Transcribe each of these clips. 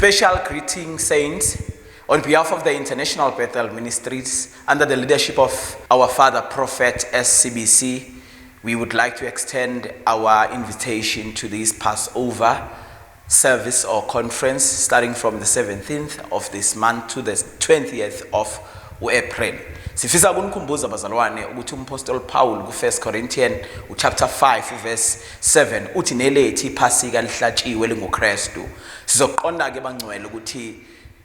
Special greeting, saints. On behalf of the International Bethel Ministries, under the leadership of our Father Prophet SCBC, we would like to extend our invitation to this Passover service or conference starting from the 17th of this month to the 20th of April. Sifisa ukunikhumbuza bazalwane ukuthi umpostoli Paul ku1 Corinthians chapter 5 verse 7 uthi nelethi iphasika lihlatshiwe linguKristu. Sizoqonda ke bangcwele ukuthi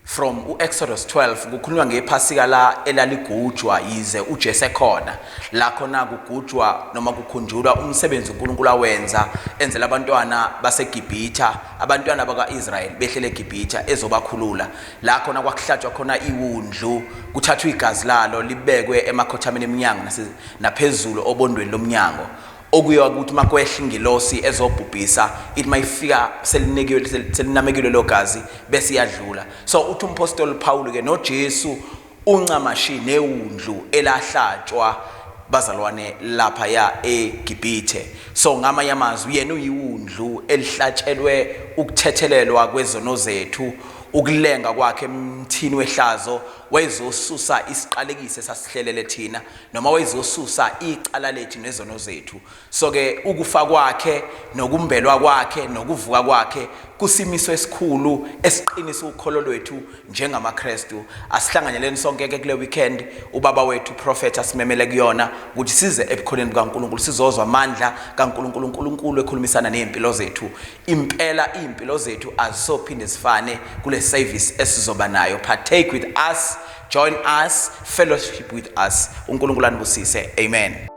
from Exodus 12 kukhulunywa ngephasika la elaligujwa yize uJesu ekhona la khona kugujwa noma kukhunjulwa umsebenzi uNkulunkulu awenza enzela abantwana baseGibhitha abantwana bakaIsrael behlele eGibhitha ezobakhulula la khona kwakuhlatshwa khona iwundlu kuthathwa igazi lalo libekwe emakhothameni eminyango naphezulu obondweni lomnyango okuyiwa ukuthi makwehla ingilosi ezobhubhisa ithi mayifika selinamekile lo gazi bese iyadlula. So uthi umpostoli Paul ke noJesu uncamashi newundlu elahlatshwa bazalwane lapha ya eGibhithe. So ngamanye amazwi yena uyiwundlu elihlatshelwe ukuthethelelwa kwezono zethu ukulenga kwakhe emthini wehlazo wayezosusa isiqalekise sasihlelele thina noma wayezosusa icala lethu nezono zethu. So ke ukufa kwakhe nokumbelwa kwakhe nokuvuka kwakhe kusimiso esikhulu esiqinisa ukholo lwethu njengamaKristu. Asihlanganyeleni sonke ke kule weekend ubaba wethu prophet asimemele kuyona ukuthi size ebukhoneni bukaNkulunkulu sizozwa amandla kaNkulunkulu uNkulunkulu ekhulumisana nezimpilo zethu. Impela izimpilo zethu azisophinde sifane kule service esizoba nayo. Partake with us, join us, fellowship with us. uNkulunkulu anibusise. Amen.